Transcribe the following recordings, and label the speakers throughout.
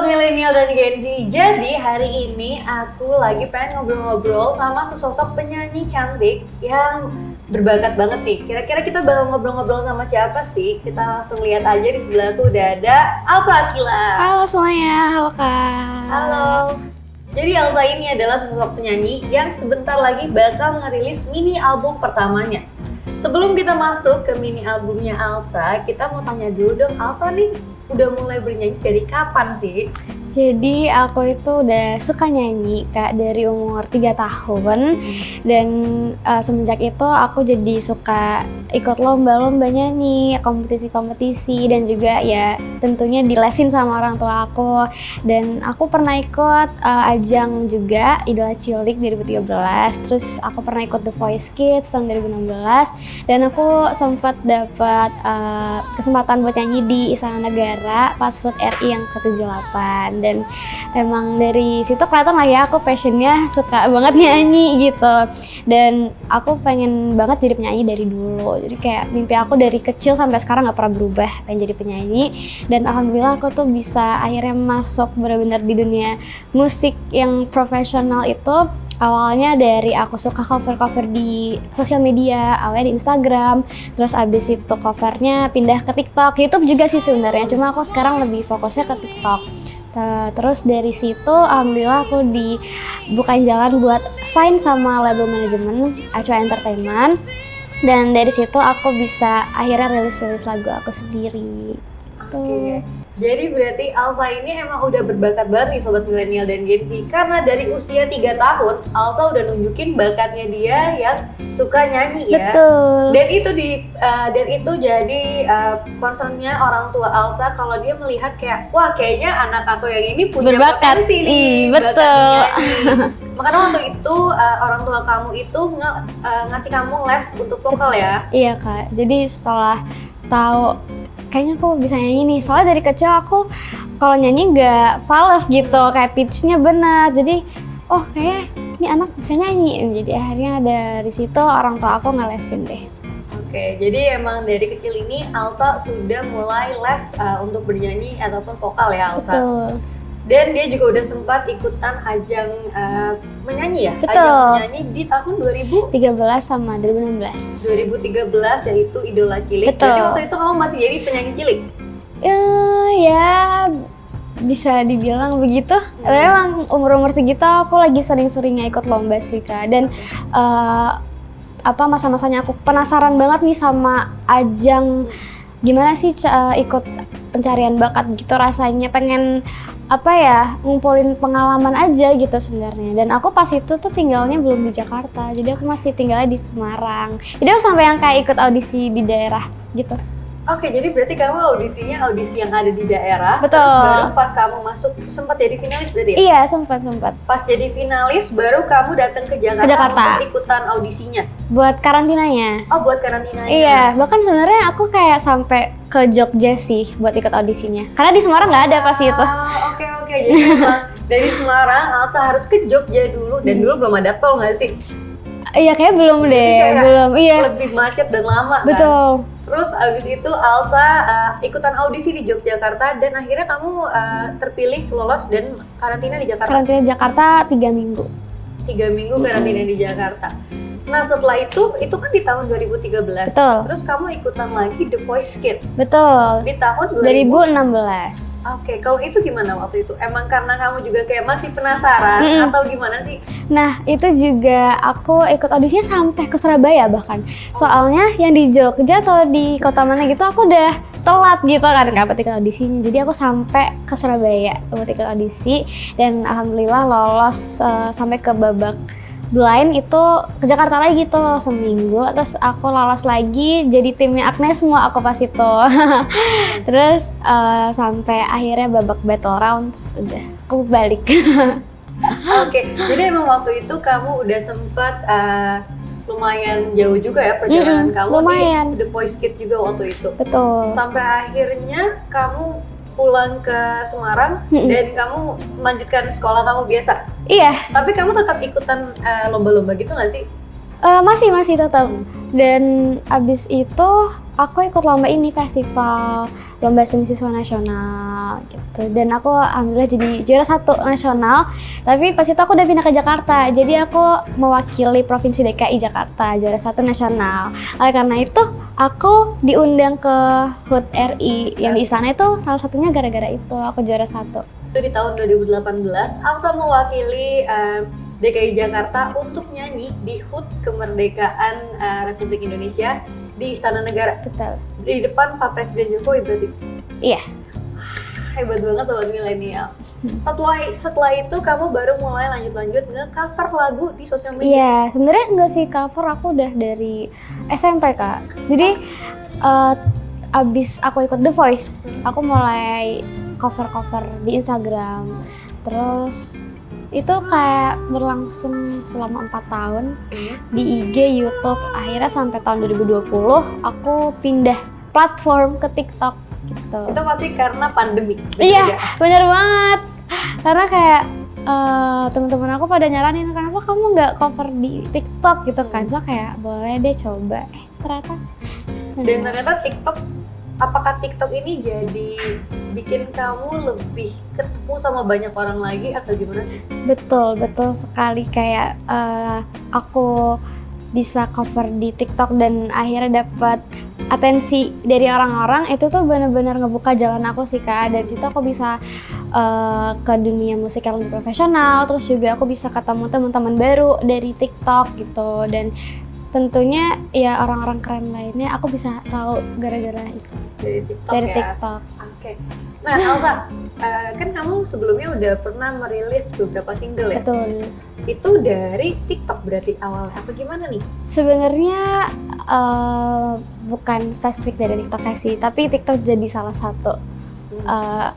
Speaker 1: Milenial dan Gen Z, jadi hari ini aku lagi pengen ngobrol-ngobrol sama sesosok penyanyi cantik yang berbakat banget nih. Kira-kira kita bakal ngobrol-ngobrol sama siapa sih? Kita langsung lihat aja di sebelahku udah ada Alsa Akila.
Speaker 2: Halo semuanya, halo Kak.
Speaker 1: Halo. Jadi Alsa ini adalah sosok penyanyi yang sebentar lagi bakal ngerilis mini album pertamanya. Sebelum kita masuk ke mini albumnya Alsa, kita mau tanya dulu dong, Alsa nih udah mulai bernyanyi dari kapan sih?
Speaker 2: Jadi aku itu udah suka nyanyi Kak dari umur 3 tahun dan semenjak itu aku jadi suka ikut lomba-lomba nyanyi, kompetisi-kompetisi dan juga ya tentunya dilesin sama orang tua aku. Dan aku pernah ikut ajang juga Idola Cilik 2013, terus aku pernah ikut The Voice Kids tahun 2016 dan aku sempat dapat kesempatan buat nyanyi di Istana Negara pas HUT RI yang ke-78. Dan emang dari situ kelihatan lah ya aku passionnya suka banget nyanyi gitu. Dan aku pengen banget jadi penyanyi dari dulu. Jadi kayak mimpi aku dari kecil sampai sekarang gak pernah berubah, pengen jadi penyanyi. Dan alhamdulillah aku tuh bisa akhirnya masuk benar-benar di dunia musik yang profesional itu. Awalnya dari aku suka cover-cover di sosial media, awalnya di Instagram, terus abis itu covernya pindah ke TikTok, YouTube juga sih sebenarnya, cuma aku sekarang lebih fokusnya ke TikTok. Terus dari situ alhamdulillah aku dibukain jalan buat sign sama label manajemen Acuan Entertainment, dan dari situ aku bisa akhirnya rilis lagu aku sendiri.
Speaker 1: Oke. Jadi berarti Alsa ini emang udah berbakat banget nih Sobat Milenial dan Gen Z, karena dari usia 3 tahun Alsa udah nunjukin bakatnya dia yang suka nyanyi ya.
Speaker 2: Betul.
Speaker 1: Dan itu jadi concernnya orang tua Alsa kalau dia melihat kayak wah kayaknya anak aku yang ini punya
Speaker 2: berbakat.
Speaker 1: potensi nih.
Speaker 2: Betul.
Speaker 1: Makanya waktu itu orang tua kamu itu ngasih kamu les untuk vokal ya?
Speaker 2: Iya Kak, jadi setelah tahu kayaknya aku bisa nyanyi nih, soalnya dari kecil aku kalau nyanyi nggak fales gitu, kayak pitch-nya benar. Jadi oh kayak ini anak bisa nyanyi, jadi akhirnya dari situ orang tua aku ngelesin deh.
Speaker 1: Oke, jadi emang dari kecil ini Alsa sudah mulai les untuk bernyanyi ataupun vokal ya Alsa?
Speaker 2: Betul.
Speaker 1: Dan dia juga udah sempat ikutan ajang menyanyi ya?
Speaker 2: Betul.
Speaker 1: Ajang menyanyi di tahun
Speaker 2: 13 sama 2016.
Speaker 1: 2013 yaitu Idola Cilik.
Speaker 2: Betul.
Speaker 1: Jadi waktu itu kamu masih jadi penyanyi cilik?
Speaker 2: Ya bisa dibilang begitu. Emang umur-umur segitu aku lagi sering-seringnya ikut lomba sih Kak. Dan masa-masanya aku penasaran banget nih sama ajang, gimana sih ikut pencarian bakat gitu, rasanya pengen ngumpulin pengalaman aja gitu sebenarnya. Dan aku pas itu tuh tinggalnya belum di Jakarta, jadi aku masih tinggalnya di Semarang. Jadi aku sampai yang kayak ikut audisi di daerah gitu.
Speaker 1: Oke, jadi berarti kamu audisinya audisi yang ada di daerah.
Speaker 2: Betul.
Speaker 1: Terus baru pas kamu masuk sempat jadi finalis berarti ya?
Speaker 2: Iya, sempat.
Speaker 1: Pas jadi finalis baru kamu datang ke Jakarta untuk ikutan audisinya?
Speaker 2: Buat karantinanya.
Speaker 1: Oh, buat karantinanya.
Speaker 2: Iya, bahkan sebenarnya aku kayak sampai ke Jogja sih buat ikut audisinya. Karena di Semarang nggak ada pas itu.
Speaker 1: Oke. Jadi memang dari Semarang Alsa harus ke Jogja dulu, dan dulu belum ada tol nggak sih?
Speaker 2: Iya, kayaknya belum deh. Belum, iya.
Speaker 1: Lebih macet dan lama.
Speaker 2: Betul.
Speaker 1: Kan? Terus abis itu Alsa ikutan audisi di Yogyakarta dan akhirnya kamu terpilih lolos dan karantina di Jakarta.
Speaker 2: Karantina Jakarta 3 minggu.
Speaker 1: 3 minggu karantina di Jakarta. Nah setelah itu kan di tahun 2013.
Speaker 2: Betul.
Speaker 1: Terus kamu ikutan lagi The Voice Kids.
Speaker 2: Betul.
Speaker 1: Di tahun
Speaker 2: 2016.
Speaker 1: Oke, kalau itu gimana waktu itu? Emang karena kamu juga kayak masih penasaran atau gimana sih?
Speaker 2: Nah itu juga aku ikut audisinya sampai ke Surabaya bahkan. Soalnya yang di Jogja atau di kota mana gitu aku udah telat gitu kan nggak ikut audisinya. Jadi aku sampai ke Surabaya buat ikut audisi dan alhamdulillah lolos sampai ke babak blind itu ke Jakarta lagi tuh seminggu, terus aku lolos lagi jadi timnya Agnes semua aku pas itu. Terus sampai akhirnya babak battle round, terus udah aku balik.
Speaker 1: Oke, jadi emang waktu itu kamu udah sempat lumayan jauh juga ya perjalanan kamu
Speaker 2: lumayan.
Speaker 1: Di The Voice Kids juga waktu itu.
Speaker 2: Betul.
Speaker 1: Sampai akhirnya kamu pulang ke Semarang dan kamu melanjutkan sekolah kamu biasa.
Speaker 2: Iya.
Speaker 1: Tapi kamu tetap ikutan lomba-lomba gitu nggak sih?
Speaker 2: Masih tetap. Dan abis itu aku ikut lomba ini, festival lomba seni siswa nasional gitu, dan aku alhamdulillah jadi juara 1 nasional. Tapi pas itu aku udah pindah ke Jakarta, jadi aku mewakili Provinsi DKI Jakarta, juara 1 nasional. Oleh karena itu aku diundang ke HUT RI yang di istana, itu salah satunya gara-gara itu aku juara 1.
Speaker 1: Itu di tahun 2018, Alsa mewakili DKI Jakarta untuk nyanyi di HUT Kemerdekaan Republik Indonesia di Istana Negara.
Speaker 2: Betul.
Speaker 1: Di depan Pak Presiden Jokowi berarti?
Speaker 2: Iya.
Speaker 1: Hebat banget sobat milenial. Setelah itu kamu baru mulai lanjut nge-cover lagu di sosial media?
Speaker 2: Iya, sebenarnya enggak sih, cover aku udah dari SMP, Kak. Jadi abis aku ikut The Voice, aku mulai cover-cover di Instagram. Terus itu kayak berlangsung selama 4 tahun di IG, YouTube. Akhirnya sampai tahun 2020 aku pindah platform ke TikTok gitu.
Speaker 1: Itu pasti karena pandemi.
Speaker 2: Iya, bener banget. Karena kayak teman-teman aku pada nyaranin, kenapa kamu nggak cover di TikTok gitu kan? So kayak boleh deh coba. Ternyata.
Speaker 1: Dan ternyata apakah TikTok ini jadi bikin kamu lebih ketemu sama banyak orang lagi atau gimana sih?
Speaker 2: Betul sekali, kayak aku bisa cover di TikTok dan akhirnya dapat atensi dari orang-orang. Itu tuh benar-benar ngebuka jalan aku sih, Kak. Dari situ aku bisa ke dunia musik yang lebih profesional, terus juga aku bisa ketemu teman-teman baru dari TikTok gitu, dan tentunya ya orang-orang keren lainnya aku bisa tahu gara-gara itu.
Speaker 1: Dari TikTok. Oke. Nah, Alsa, kan kamu sebelumnya udah pernah merilis beberapa single ya?
Speaker 2: Betul.
Speaker 1: Itu dari TikTok berarti awalnya apa gimana nih?
Speaker 2: Sebenarnya bukan spesifik dari TikTok sih, tapi TikTok jadi salah satu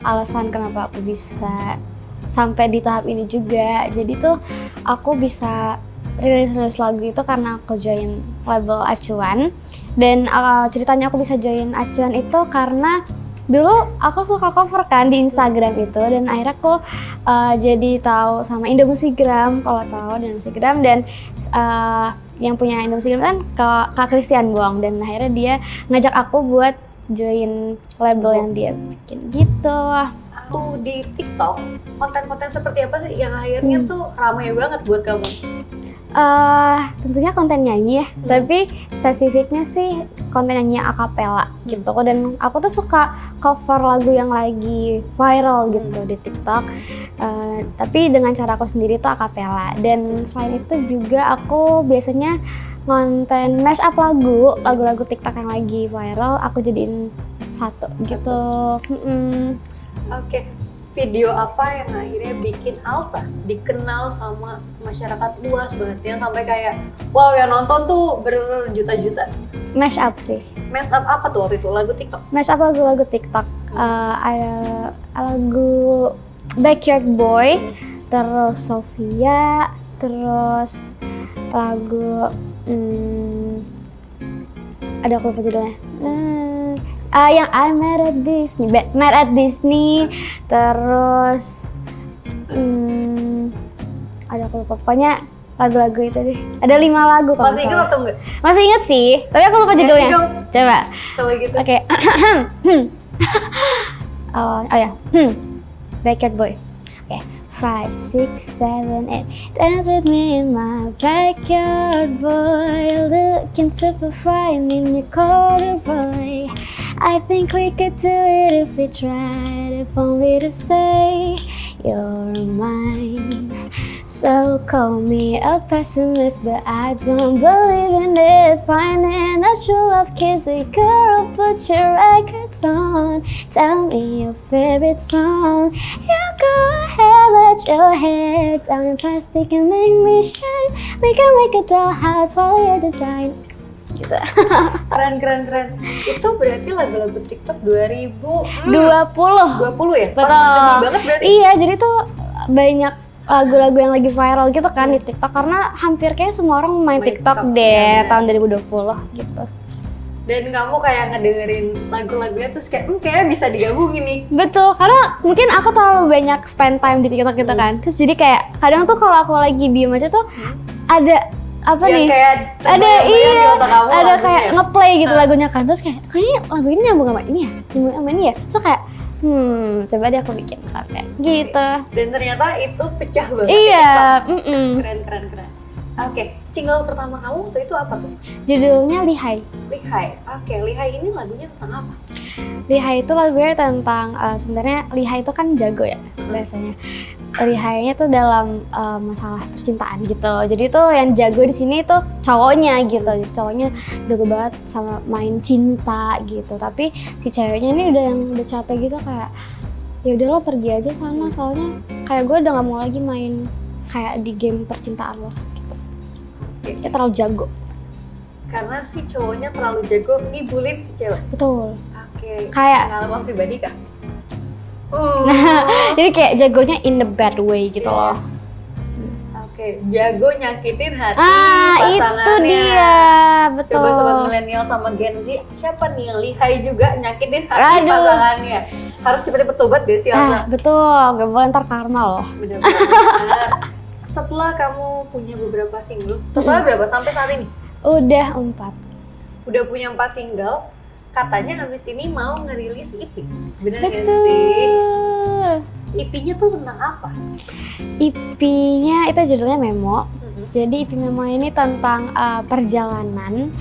Speaker 2: alasan kenapa aku bisa sampai di tahap ini juga. Jadi tuh aku bisa rilis lagu itu karena aku join label Acuan, dan ceritanya aku bisa join Acuan itu karena dulu aku suka cover kan di Instagram itu, dan akhirnya aku jadi tahu sama Indomusikgram, kalau tahu Indomusikgram, dan yang punya Indomusikgram kan Kak Christian Buang, dan akhirnya dia ngajak aku buat join label yang dia bikin gitu.
Speaker 1: Tuh di TikTok konten-konten seperti apa sih yang akhirnya tuh ramai banget buat kamu?
Speaker 2: Tentunya konten nyanyi ya, tapi spesifiknya sih konten nyanyi akapela gitu. Dan aku tuh suka cover lagu yang lagi viral gitu di TikTok, tapi dengan cara aku sendiri tuh akapela. Dan selain itu juga aku biasanya konten mash up lagu-lagu TikTok yang lagi viral, aku jadiin satu gitu.
Speaker 1: Oke. Video apa yang akhirnya bikin Alsa dikenal sama masyarakat luas banget, yang sampai kayak wow yang nonton tuh berjuta-juta?
Speaker 2: Mash up sih.
Speaker 1: Mash up apa tuh waktu itu? Lagu TikTok?
Speaker 2: Mash up lagu-lagu TikTok. Ada lagu Backyard Boy, terus Sofia, terus lagu ada aku lupa judulnya. Yang I Met at Disney, terus ada aku lupa, pokoknya lagu-lagu itu deh. Ada 5 lagu kalau
Speaker 1: masih ingat atau enggak?
Speaker 2: Masih ingat sih, tapi aku lupa judulnya. Coba.
Speaker 1: Kalau gitu.
Speaker 2: Oke. Oh ya. Backyard Boy. Oke. 5, 6, 7, 8. Dance with me in my backyard, boy. Looking super fine in your corduroy. I think we could do it if we tried, if only to say you're mine. So call me a pessimist, but I don't believe in it. Finding a true love kiss, a girl, put your records on. Tell me your favorite song. You go ahead, let your hair down in plastic and make me shine. We can make a dollhouse, follow your design. Gitu.
Speaker 1: Keren. Itu berarti lagu-lagu TikTok 2020 ya?
Speaker 2: Betul.
Speaker 1: Pas pandemi banget berarti?
Speaker 2: Iya, jadi tuh banyak lagu-lagu yang lagi viral gitu kan di TikTok, karena hampir kayak semua orang main TikTok deh tahun 2020 gitu.
Speaker 1: Dan kamu kayak ngedengerin lagu-lagunya terus kayak kayaknya bisa digabungin nih.
Speaker 2: Betul, karena mungkin aku terlalu banyak spend time di TikTok gitu kan. Terus jadi kayak kadang tuh kalau aku lagi diem aja tuh ada apa
Speaker 1: yang
Speaker 2: nih?
Speaker 1: kayak
Speaker 2: Ada
Speaker 1: di otak kamu
Speaker 2: ada
Speaker 1: lagunya
Speaker 2: kayak
Speaker 1: ya?
Speaker 2: ngeplay gitu lagunya kan. Terus kayaknya lagu ini nyambung sama ini ya, nyambung sama ini ya. So kayak coba deh aku bikin kayak gitu.
Speaker 1: Dan ternyata itu pecah banget.
Speaker 2: Iya,
Speaker 1: Keren. Oke, single pertama kamu waktu itu apa tuh?
Speaker 2: judulnya Lihai.
Speaker 1: Lihai. Oke, Lihai ini lagunya tentang apa?
Speaker 2: Lihai itu lagunya tentang sebenarnya Lihai itu kan jago ya bahasanya. Lihainya tuh dalam masalah percintaan gitu. Jadi tuh yang jago di sini tuh cowoknya gitu. Jadi cowoknya jago banget sama main cinta gitu. Tapi si ceweknya ini udah capek gitu kayak ya udahlah pergi aja sana soalnya kayak gue udah nggak mau lagi main kayak di game percintaan lo gitu. Dia terlalu jago.
Speaker 1: Karena si cowoknya terlalu jago ngibulin si cewek.
Speaker 2: Betul.
Speaker 1: Oke.
Speaker 2: Kayak
Speaker 1: Pengalaman pribadi kah?
Speaker 2: jadi kayak jagonya in the bad way gitu loh.
Speaker 1: Oke, jago nyakitin hati
Speaker 2: Itu
Speaker 1: pasangannya.
Speaker 2: dia, betul.
Speaker 1: Coba sobat milenial sama Gen Z, siapa nih yang lihai juga nyakitin hati
Speaker 2: Aduh.
Speaker 1: pasangannya? Harus cepet-cepet tobat gak sih, Alza?
Speaker 2: Betul, gak boleh ntar karma loh.
Speaker 1: Benar-benar. Setelah kamu punya beberapa single, totalnya berapa sampai saat ini?
Speaker 2: Udah 4.
Speaker 1: Udah punya 4 single, katanya habis ini mau ngerilis EP. Bener gak sih?
Speaker 2: Betul.
Speaker 1: EP-nya tuh tentang apa?
Speaker 2: EP-nya itu judulnya Memo. Jadi EP Memo ini tentang perjalanan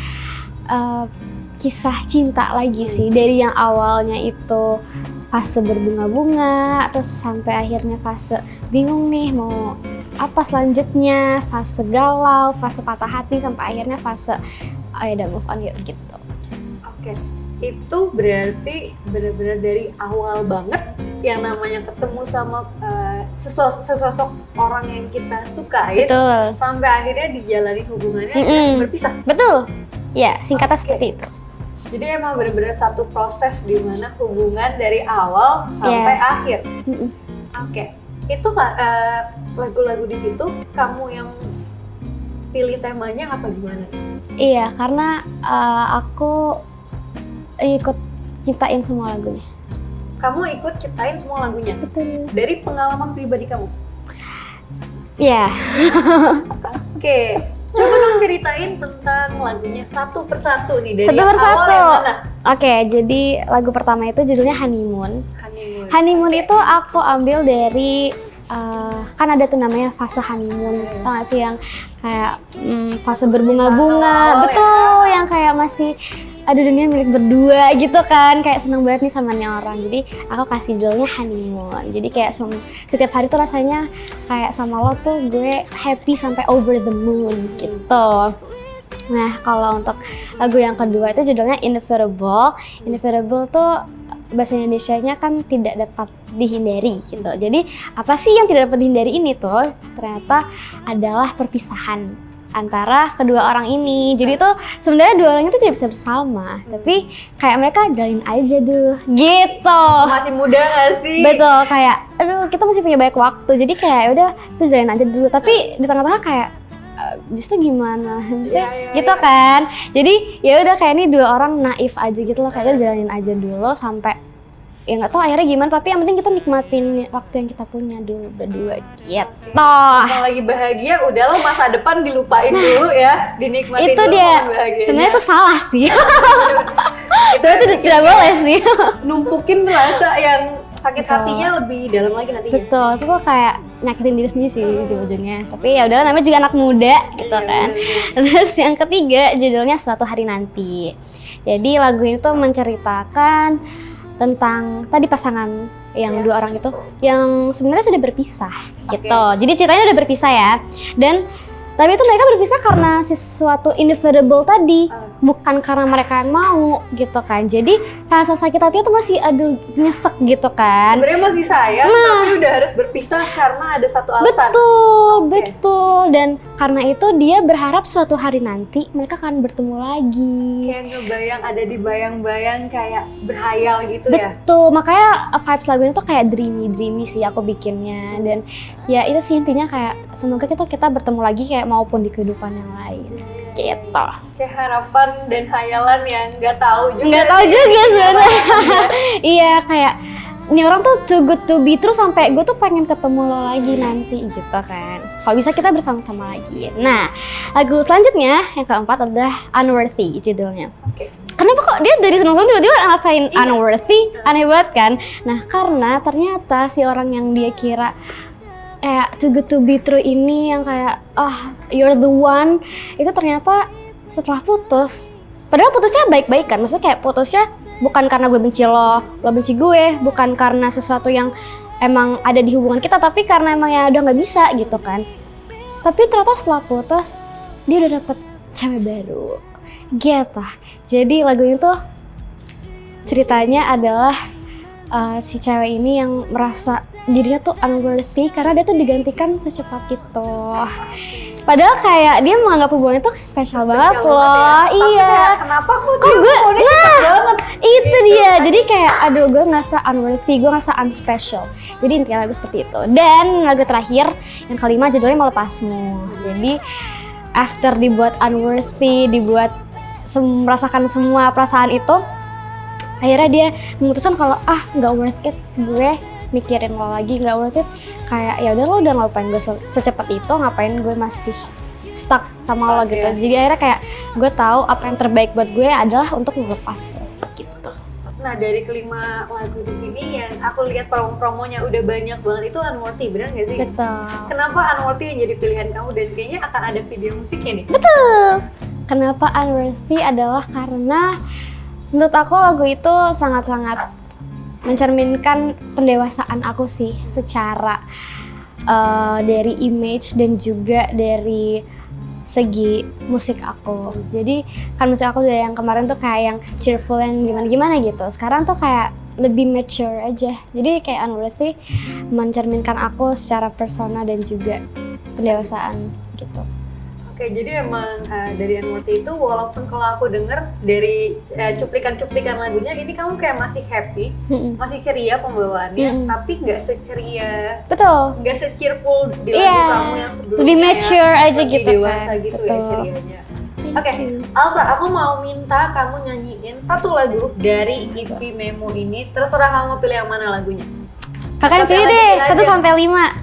Speaker 2: kisah cinta lagi sih. Dari yang awalnya itu fase berbunga-bunga, terus sampai akhirnya fase bingung nih mau apa selanjutnya, fase galau, fase patah hati, sampai akhirnya fase ayo udah move on yuk gitu.
Speaker 1: Oke, itu berarti benar-benar dari awal banget yang namanya ketemu sama sesosok orang yang kita sukain,
Speaker 2: Betul.
Speaker 1: sampai akhirnya dijalani hubungannya dan berpisah.
Speaker 2: Betul. Ya, singkatnya
Speaker 1: Oke.
Speaker 2: seperti itu.
Speaker 1: Jadi emang benar-benar satu proses di mana hubungan dari awal sampai
Speaker 2: Yes.
Speaker 1: akhir. Oke, itu lagu-lagu di situ kamu yang pilih temanya apa gimana?
Speaker 2: Iya, karena aku ikut ciptain semua lagunya.
Speaker 1: Kamu ikut ciptain semua lagunya
Speaker 2: Betul.
Speaker 1: dari pengalaman pribadi kamu.
Speaker 2: Iya.
Speaker 1: Oke, coba dong ceritain tentang lagunya satu persatu nih dari
Speaker 2: Satu
Speaker 1: yang
Speaker 2: persatu.
Speaker 1: awal yang mana?
Speaker 2: Oke, jadi lagu pertama itu judulnya Honeymoon.
Speaker 1: Honeymoon.
Speaker 2: Honeymoon itu aku ambil dari kan ada tuh namanya fase honeymoon, tau gak sih yang kayak fase berbunga-bunga,
Speaker 1: Oh,
Speaker 2: betul, yang kayak masih ada dunia milik berdua gitu kan, kayak seneng banget nih sama nih orang. Jadi aku kasih judulnya Honeymoon. Jadi kayak setiap hari tuh rasanya kayak sama lo tuh gue happy sampai over the moon gitu. Nah, kalau untuk lagu yang kedua itu judulnya Inevitable. Inevitable tuh bahasa Indonesianya kan tidak dapat dihindari gitu. Jadi apa sih yang tidak dapat dihindari ini tuh? Ternyata adalah perpisahan antara kedua orang ini. Jadi tuh sebenarnya dua orang itu tidak bisa bersama, tapi kayak mereka jalin aja dulu gitu.
Speaker 1: Masih muda gak sih?
Speaker 2: Betul, kayak aduh kita masih punya banyak waktu. Jadi kayak udah tuh jalin aja dulu. Tapi di tengah-tengah kayak bisa gimana? Bisa gitu kan. Jadi ya udah kayak ini dua orang naif aja gitu loh, kayaknya jalanin aja dulu sampai ya nggak tahu akhirnya gimana, tapi yang penting kita nikmatin waktu yang kita punya dulu berdua gitu.
Speaker 1: Kalau lagi bahagia, udah lo masa depan dilupain dulu ya, dinikmatin
Speaker 2: Itu
Speaker 1: dulu
Speaker 2: dia.
Speaker 1: momen bahagianya.
Speaker 2: Sebenarnya itu salah sih.
Speaker 1: Itu
Speaker 2: Sebenarnya itu
Speaker 1: bikin
Speaker 2: tidak boleh sih.
Speaker 1: numpukin rasa yang sakit
Speaker 2: Betul.
Speaker 1: hatinya lebih dalam lagi nantinya.
Speaker 2: Betul, itu tuh kayak nyakitin diri sendiri sih ujung-ujungnya. Tapi ya udahlah, namanya juga anak muda gitu
Speaker 1: Iya,
Speaker 2: kan.
Speaker 1: bener-bener.
Speaker 2: Terus yang ketiga judulnya Suatu Hari Nanti. Jadi lagu ini tuh menceritakan tentang tadi pasangan yang dua orang itu yang sebenarnya sudah berpisah gitu. Jadi ceritanya udah berpisah ya. Dan tapi itu mereka berpisah karena sesuatu inevitable tadi, bukan karena mereka yang mau gitu kan. Jadi rasa sakit hati itu masih aduh nyesek gitu kan.
Speaker 1: Sebenarnya masih sayang, tapi udah harus berpisah karena ada satu alasan.
Speaker 2: Betul,
Speaker 1: Oke.
Speaker 2: betul. Dan karena itu dia berharap suatu hari nanti mereka akan bertemu lagi.
Speaker 1: Kayak ngebayang, ada di bayang-bayang kayak berhayal gitu ya.
Speaker 2: Betul, makanya vibes lagu ini tuh kayak dreamy sih aku bikinnya. Dan ya itu sih intinya kayak semoga kita bertemu lagi kayak maupun di kehidupan yang lain gitu.
Speaker 1: Kayak harapan dan hayalan yang nggak tahu juga.
Speaker 2: Nggak tahu
Speaker 1: sih.
Speaker 2: juga sebenarnya. Iya, kayak ini orang tuh too good to be true sampai gue tuh pengen ketemu lo lagi nanti gitu kan. kalau bisa kita bersama-sama lagi. Nah, lagu selanjutnya yang keempat adalah Unworthy judulnya.
Speaker 1: Oke.
Speaker 2: Kenapa kok dia dari senang-senang tiba-tiba ngerasain unworthy? Aneh banget kan? Nah, karena ternyata si orang yang dia kira too good to be true ini yang kayak you're the one, itu ternyata setelah putus, padahal putusnya baik-baik kan, maksudnya kayak putusnya bukan karena gue benci lo benci gue, bukan karena sesuatu yang emang ada di hubungan kita, tapi karena emang ya udah nggak bisa gitu kan. Tapi ternyata setelah putus dia udah dapet cewek baru gitu. Jadi lagu itu ceritanya adalah si cewek ini yang merasa dirinya tuh unworthy karena dia tuh digantikan secepat itu. Padahal kayak dia menganggap hubungan itu spesial banget loh.
Speaker 1: Ya.
Speaker 2: Iya.
Speaker 1: Kenapa kok dia banget?
Speaker 2: Itu
Speaker 1: gitu.
Speaker 2: dia. Jadi kayak aduh, gue ngerasa unworthy, gue ngerasa unspecial. Jadi intinya lagu seperti itu. Dan lagu terakhir yang kelima judulnya Melepasmu. Jadi after dibuat unworthy, dibuat merasakan semua perasaan itu, akhirnya dia memutuskan kalau nggak worth it gue mikirin lo lagi, nggak worth it, kayak ya udah lo udah ngelupain gue secepat itu, ngapain gue masih stuck sama lo gitu. Jadi akhirnya kayak gue tahu apa yang terbaik buat gue adalah untuk melepas gitu.
Speaker 1: Nah, dari kelima lagu di sini yang aku lihat promo-promonya udah banyak banget itu Unworthy, benar nggak sih?
Speaker 2: Betul.
Speaker 1: Kenapa Unworthy yang jadi pilihan kamu dan kayaknya akan ada video musiknya nih?
Speaker 2: Betul. Kenapa Unworthy adalah karena menurut aku lagu itu sangat-sangat mencerminkan pendewasaan aku sih, secara dari image dan juga dari segi musik aku. Jadi kan musik aku dari yang kemarin tuh kayak yang cheerful, yang gimana-gimana gitu. Sekarang tuh kayak lebih mature aja. Jadi kayak Unworthy mencerminkan aku secara persona dan juga pendewasaan gitu.
Speaker 1: Oke, jadi emang dari Unworthy itu walaupun kalau aku denger dari cuplikan-cuplikan lagunya ini kamu kayak masih happy, masih ceria pembawaannya, tapi nggak seceria,
Speaker 2: betul,
Speaker 1: nggak se-cheerful di lagu kamu yang sebelumnya.
Speaker 2: Lebih mature aja
Speaker 1: lebih
Speaker 2: gitu
Speaker 1: dewasa
Speaker 2: kan.
Speaker 1: gitu
Speaker 2: Betul.
Speaker 1: ya cerianya. Oke, Alsa, aku mau minta kamu nyanyiin satu lagu dari EP Memo ini. Terserah kamu mau pilih yang mana lagunya.
Speaker 2: Kakak pilih deh 1 sampai 5.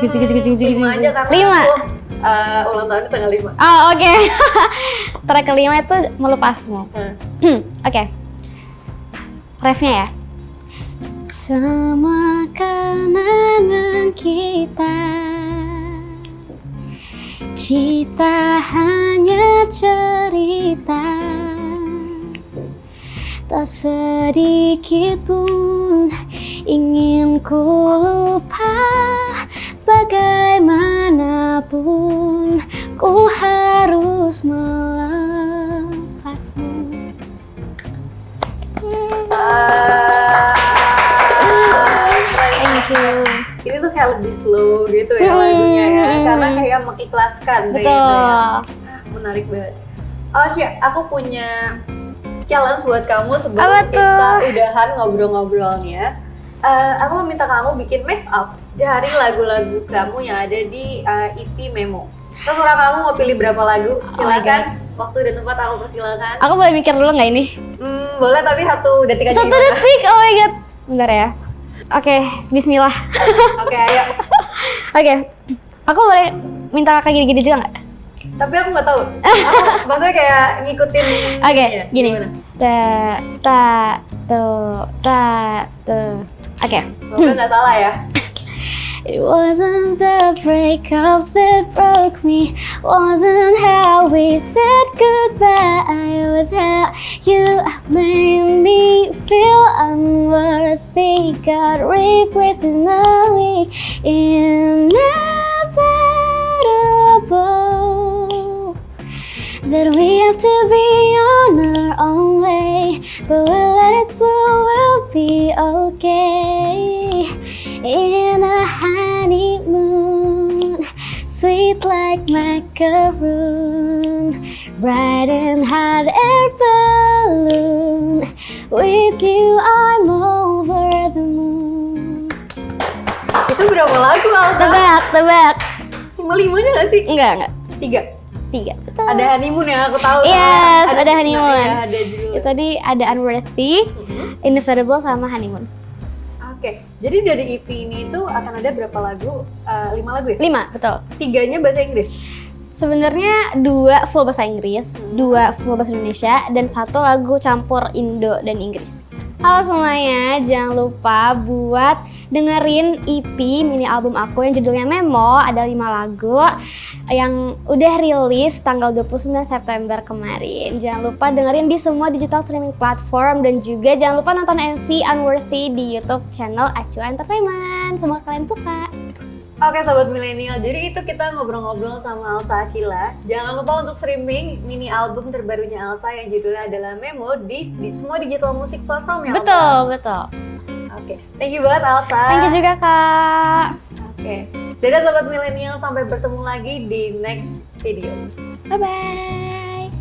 Speaker 1: Lima aja karena
Speaker 2: 5.
Speaker 1: aku ulang tahunnya tanggal 5.
Speaker 2: Oh, oke. Track kelima itu Melepasmu. Oke. Refnya ya. Semua kenangan kita, cita hanya cerita, tak sedikit pun ingin ku lupa. Bagaimanapun ku harus melepasmu. Thank you.
Speaker 1: Ini tuh kayak lebih slow gitu ya lagunya ya, karena kayak mengikhlaskan kayak gitu ya. Menarik banget. Alsya, aku punya challenge buat kamu sebelum kita udahan ngobrol-ngobrolnya. Aku mau minta kamu bikin mash up dari lagu-lagu kamu yang ada di EP Memo. Terserah kamu mau pilih berapa lagu, silakan. Waktu dan tempat aku persilakan.
Speaker 2: Aku boleh mikir dulu nggak ini?
Speaker 1: Boleh, tapi 1 detik aja.
Speaker 2: 1 detik, oh my god. Bentar ya. Oke, bismillah.
Speaker 1: Oke, ayo.
Speaker 2: Oke, aku boleh minta kakak gini-gini juga nggak?
Speaker 1: Tapi aku nggak tahu. Aku maksudnya kayak ngikutin.
Speaker 2: Oke, gini.
Speaker 1: Gimana?
Speaker 2: Ta. Oke.
Speaker 1: Semoga nggak salah ya.
Speaker 2: It wasn't the breakup that broke me, wasn't how we said goodbye. It was how you made me feel unworthy, got replaced in a week, inevitable that we have to be on our own way, but we'll let it flow, we'll be okay. In a honeymoon, sweet like macaroon, bright and hot air balloon. With you, I'm over the moon.
Speaker 1: Itu berapa lagu, Alsa?
Speaker 2: Tebak.
Speaker 1: 5-5-nya nggak sih?
Speaker 2: Enggak.
Speaker 1: 3.
Speaker 2: Betul.
Speaker 1: Ada honeymoon yang aku tahu.
Speaker 2: Yes, ada honeymoon.
Speaker 1: Ada judul.
Speaker 2: Itu tadi ada Unworthy, Inevitable sama Honeymoon.
Speaker 1: Oke, Jadi dari EP ini tuh akan ada berapa lagu? 5 lagu ya?
Speaker 2: 5, betul.
Speaker 1: 3-nya bahasa Inggris?
Speaker 2: Sebenarnya 2 full bahasa Inggris, 2 full bahasa Indonesia, dan 1 lagu campur Indo dan Inggris. Halo semuanya, jangan lupa buat dengerin EP mini album aku yang judulnya Memo. Ada 5 lagu yang udah rilis tanggal 29 September kemarin. Jangan lupa dengerin di semua digital streaming platform, dan juga jangan lupa nonton MV Unworthy di YouTube channel Acua Entertainment. Semoga kalian suka.
Speaker 1: Oke Sobat Milenial, jadi itu kita ngobrol-ngobrol sama Elsa Akila. Jangan lupa untuk streaming mini album terbarunya Elsa yang judulnya adalah Memo di semua digital music platform ya.
Speaker 2: Betul.
Speaker 1: Oke, thank you banget Elsa.
Speaker 2: Thank you juga Kak.
Speaker 1: Oke, dadah Sobat Milenial, sampai bertemu lagi di next video.
Speaker 2: Bye-bye.